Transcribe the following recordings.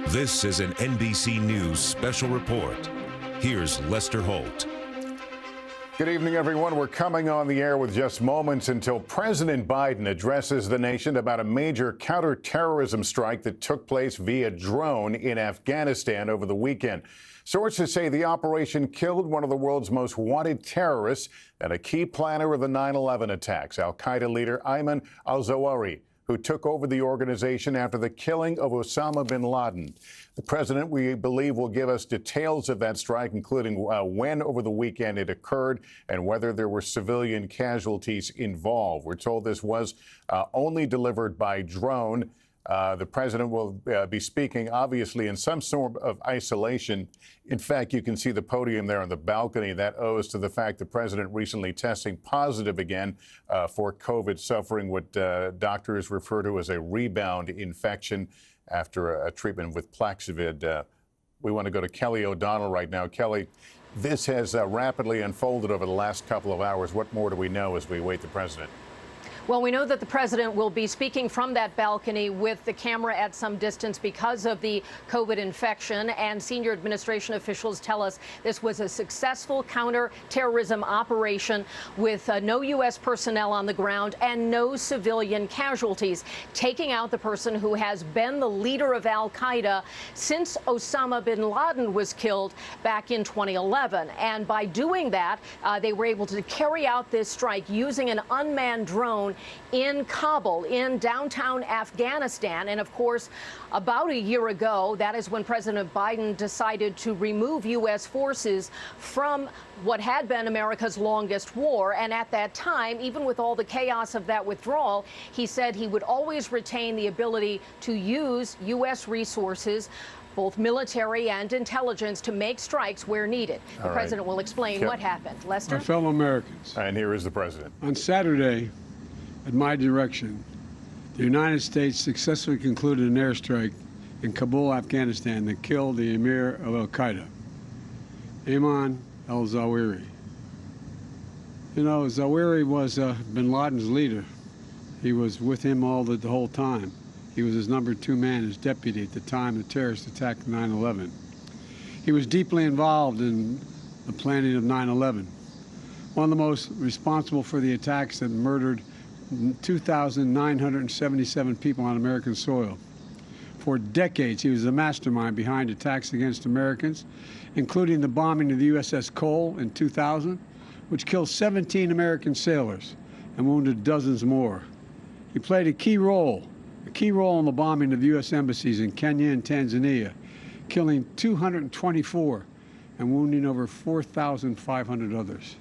This is an NBC News special report. Here's Lester Holt. Good evening, everyone. We're coming on the air with just moments until President Biden addresses the nation about a major counterterrorism strike that took place via drone in Afghanistan over the weekend. Sources say the operation killed one of the world's most wanted terrorists and a key planner of the 9/11 attacks, al-Qaeda leader Ayman al-Zawahiri, who took over the organization after the killing of Osama bin Laden. The president, we believe, will give us details of that strike, including when over the weekend it occurred and whether there were civilian casualties involved. We're told this was only delivered by drone. The president will be speaking, obviously, in some sort of isolation. In fact, you can see the podium there on the balcony. That owes to the fact the president recently testing positive again for COVID, suffering what doctors refer to as a rebound infection after a treatment with Plaxivir. We want to go to Kelly O'Donnell right now. Kelly, this has rapidly unfolded over the last couple of hours. What more do we know as we await the president? Well, we know that the president will be speaking from that balcony with the camera at some distance because of the COVID infection, and senior administration officials tell us this was a successful counterterrorism operation with no U.S. personnel on the ground and no civilian casualties, taking out the person who has been the leader of al-Qaeda since Osama bin Laden was killed back in 2011. And by doing that, they were able to carry out this strike using an unmanned drone in Kabul, in downtown Afghanistan. And of course, about a year ago, that is when President Biden decided to remove U.S. forces from what had been America's longest war. And at that time, even with all the chaos of that withdrawal, he said he would always retain the ability to use U.S. resources, both military and intelligence, to make strikes where needed. The president will explain what happened. Lester? My fellow Americans. And here is the president. On Saturday, at my direction, the United States successfully concluded an airstrike in Kabul, Afghanistan, that killed the emir of al-Qaeda, Ayman al-Zawahiri. You know, Zawahiri was bin Laden's leader. He was with him the whole time. He was his number 2 man, his deputy at the time the terrorist attack of 9/11. He was deeply involved in the planning of 9/11. One of the most responsible for the attacks that murdered 2,977 people on American soil. For decades, he was the mastermind behind attacks against Americans, including the bombing of the USS Cole in 2000, which killed 17 American sailors and wounded dozens more. He played a key role in the bombing of U.S. embassies in Kenya and Tanzania, killing 224 and wounding over 4,500 others.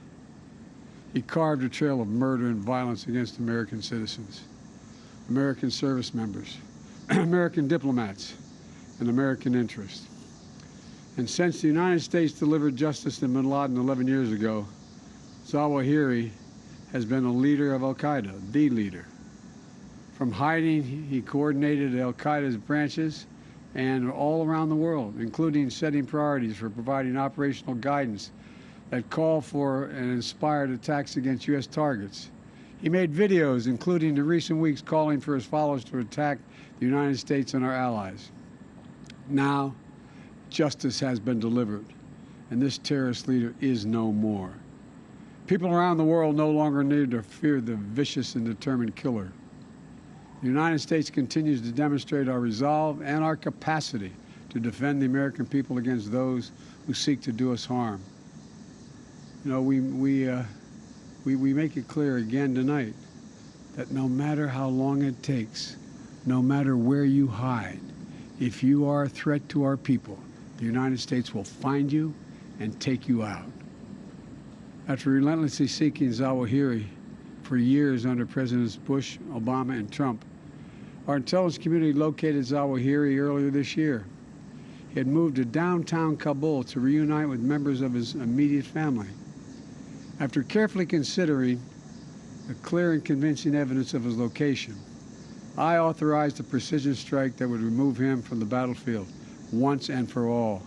He carved a trail of murder and violence against American citizens, American service members, American diplomats, and American interests. And since the United States delivered justice to bin Laden 11 years ago, Zawahiri has been a leader of al-Qaeda, the leader. From hiding, he coordinated al-Qaeda's branches and all around the world, including setting priorities for providing operational guidance that called for and inspired attacks against U.S. targets. He made videos, including in recent weeks, calling for his followers to attack the United States and our allies. Now, justice has been delivered, and this terrorist leader is no more. People around the world no longer need to fear the vicious and determined killer. The United States continues to demonstrate our resolve and our capacity to defend the American people against those who seek to do us harm. You know, we make it clear again tonight that no matter how long it takes, no matter where you hide, if you are a threat to our people, the United States will find you and take you out. After relentlessly seeking Zawahiri for years under Presidents Bush, Obama, and Trump, our intelligence community located Zawahiri earlier this year. He had moved to downtown Kabul to reunite with members of his immediate family. After carefully considering the clear and convincing evidence of his location, I authorized a precision strike that would remove him from the battlefield once and for all.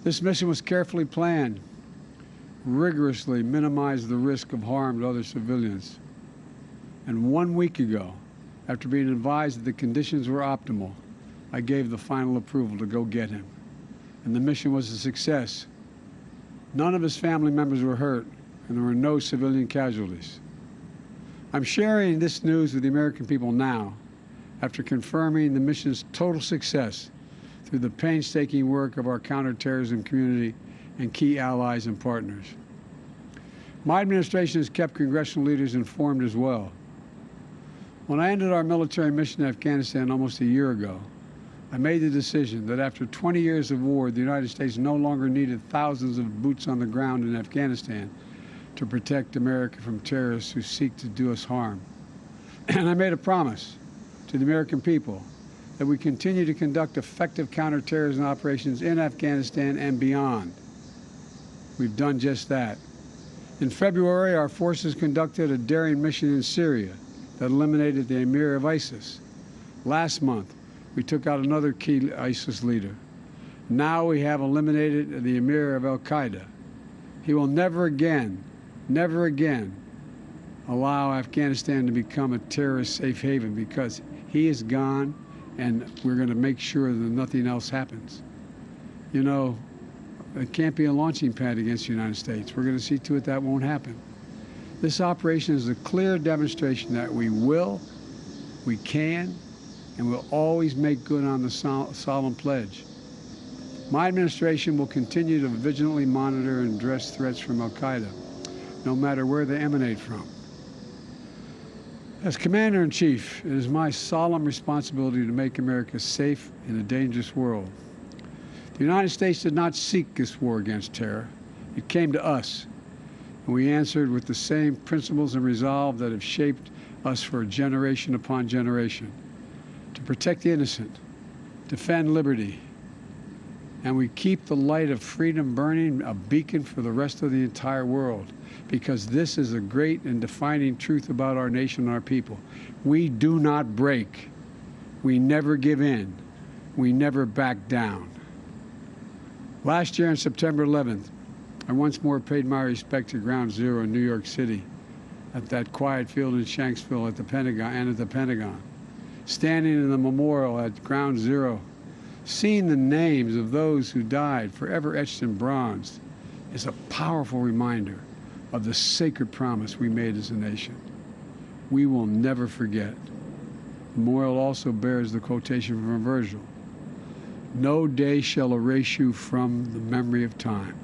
This mission was carefully planned, rigorously minimized the risk of harm to other civilians. And 1 week ago, After being advised that the conditions were optimal, I gave the final approval to go get him. And the mission was a success. None of his family members were hurt, and there were no civilian casualties. I'm sharing this news with the American people now, after confirming the mission's total success through the painstaking work of our counterterrorism community and key allies and partners. My administration has kept congressional leaders informed as well. When I ended our military mission in Afghanistan almost a year ago, I made the decision that after 20 years of war, the United States no longer needed thousands of boots on the ground in Afghanistan to protect America from terrorists who seek to do us harm. And I made a promise to the American people that we continue to conduct effective counterterrorism operations in Afghanistan and beyond. We've done just that. In February, our forces conducted a daring mission in Syria that eliminated the emir of ISIS. Last month, we took out another key ISIS leader. Now we have eliminated the emir of al-Qaeda. He will never again allow Afghanistan to become a terrorist safe haven, because he is gone, and we're going to make sure that nothing else happens. You know, it can't be a launching pad against the United States. We're going to see to it that won't happen. This operation is a clear demonstration that we will, we can, and we'll always make good on the solemn pledge. My administration will continue to vigilantly monitor and address threats from al-Qaeda, no matter where they emanate from. As Commander-in-Chief, it is my solemn responsibility to make America safe in a dangerous world. The United States did not seek this war against terror. It came to us, and we answered with the same principles and resolve that have shaped us for generation upon generation: to protect the innocent, defend liberty, and we keep the light of freedom burning, a beacon for the rest of the entire world, because this is a great and defining truth about our nation and our people. We do not break. We never give in. We never back down. Last year on September 11th, I once more paid my respect to Ground Zero in New York City, at that quiet field in Shanksville at the Pentagon, standing in the memorial at Ground Zero, seeing the names of those who died forever etched in bronze, is a powerful reminder of the sacred promise we made as a nation. We will never forget. The memorial also bears the quotation from Virgil: "No day shall erase you from the memory of time.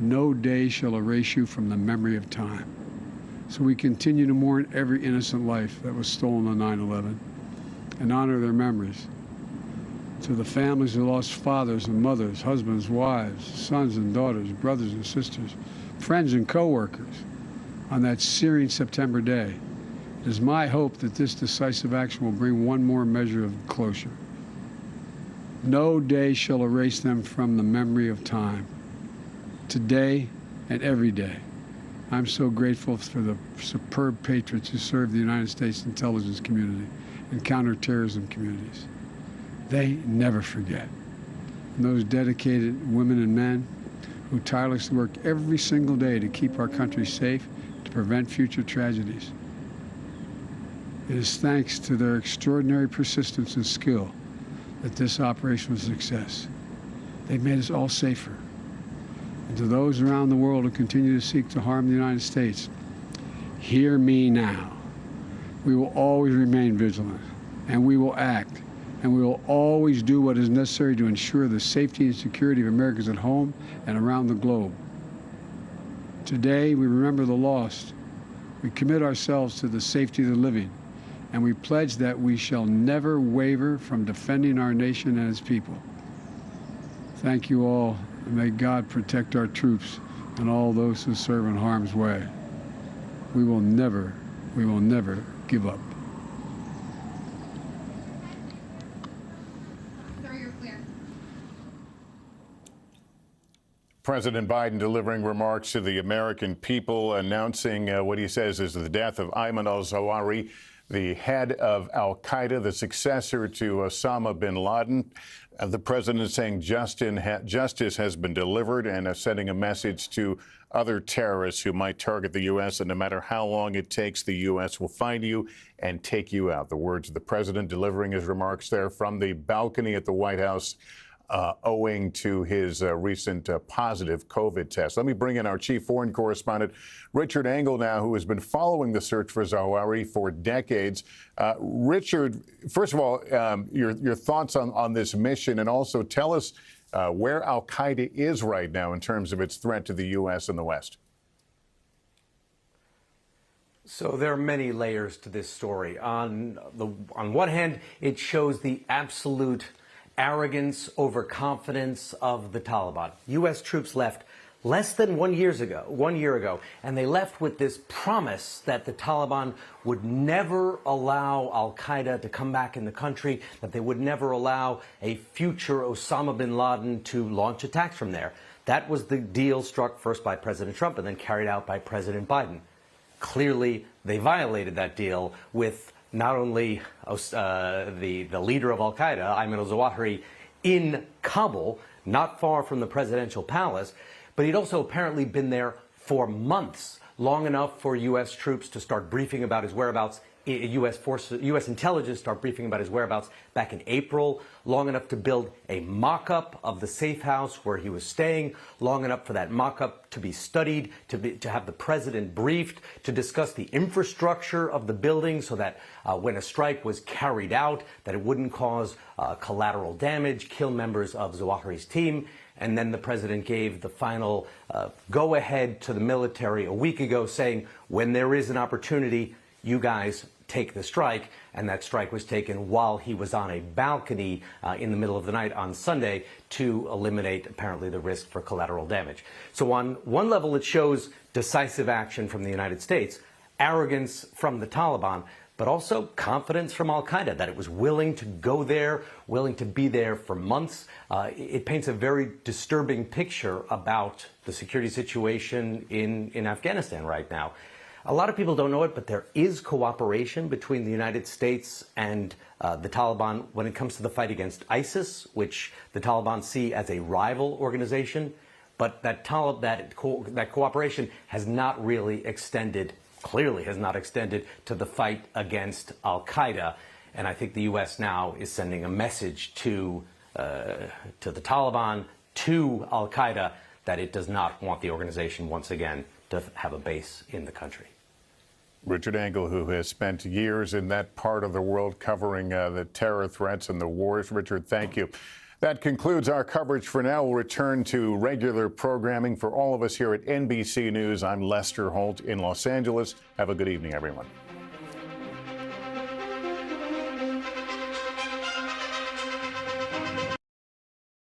No day shall erase you from the memory of time." So we continue to mourn every innocent life that was stolen on 9/11 and honor their memories. To the families who lost fathers and mothers, husbands, wives, sons and daughters, brothers and sisters, friends and co-workers on that searing September day, it is my hope that this decisive action will bring one more measure of closure. No day shall erase them from the memory of time. Today and every day, I'm so grateful for the superb patriots who serve the United States intelligence community and counterterrorism communities. They never forget. And those dedicated women and men who tirelessly work every single day to keep our country safe, to prevent future tragedies. It is thanks to their extraordinary persistence and skill that this operation was a success. They've made us all safer. And to those around the world who continue to seek to harm the United States, hear me now. We will always remain vigilant, and we will act, and we will always do what is necessary to ensure the safety and security of Americans at home and around the globe. Today, we remember the lost. We commit ourselves to the safety of the living, and we pledge that we shall never waver from defending our nation and its people. Thank you all, and may God protect our troops and all those who serve in harm's way. We will never give up. President Biden delivering remarks to the American people, announcing what he says is the death of Ayman al-Zawahiri. the head of al-Qaeda, the successor to Osama bin Laden. The president is saying justice has been delivered and sending a message to other terrorists who might target the U.S. And no matter how long it takes, the U.S. will find you and take you out. The words of the president delivering his remarks there from the balcony at the White House, owing to his recent positive COVID test. Let me bring in our chief foreign correspondent, Richard Engel, now, who has been following the search for Zawahiri for decades. Richard, first of all, your thoughts on this mission, and also tell us where al-Qaeda is right now in terms of its threat to the U.S. and the West. So there are many layers to this story. On one hand, it shows the absolute arrogance, overconfidence of the Taliban. U.S. troops left less than 1 year ago, and they left with this promise that the Taliban would never allow al-Qaeda to come back in the country, that they would never allow a future Osama bin Laden to launch attacks from there. That was the deal struck first by President Trump and then carried out by President Biden. Clearly, they violated that deal with not only the leader of al-Qaeda, Ayman al-Zawahiri, in Kabul, not far from the presidential palace, but he'd also apparently been there for months, long enough for U.S. troops to start briefing about his whereabouts, U.S. intelligence start briefing about his whereabouts back in April, long enough to build a mock-up of the safe house where he was staying, long enough for that mock-up to be studied, to have the president briefed, to discuss the infrastructure of the building so that when a strike was carried out, that it wouldn't cause collateral damage, kill members of Zawahiri's team. And then the president gave the final go-ahead to the military a week ago, saying, when there is an opportunity, you guys take the strike. And that strike was taken while he was on a balcony in the middle of the night on Sunday to eliminate, apparently, the risk for collateral damage. So on one level, it shows decisive action from the United States, arrogance from the Taliban, but also confidence from al-Qaeda that it was willing to go there, willing to be there for months. It paints a very disturbing picture about the security situation in Afghanistan right now. A lot of people don't know it, but there is cooperation between the United States and the Taliban when it comes to the fight against ISIS, which the Taliban see as a rival organization. But that cooperation has not really extended, clearly has not extended to the fight against al-Qaeda. And I think the U.S. now is sending a message to the Taliban, to al-Qaeda, that it does not want the organization once again to have a base in the country. Richard Engel, who has spent years in that part of the world covering the terror threats and the wars. Richard, thank you. That concludes our coverage for now. We'll return to regular programming. For all of us here at NBC News, I'm Lester Holt in Los Angeles. Have a good evening, everyone.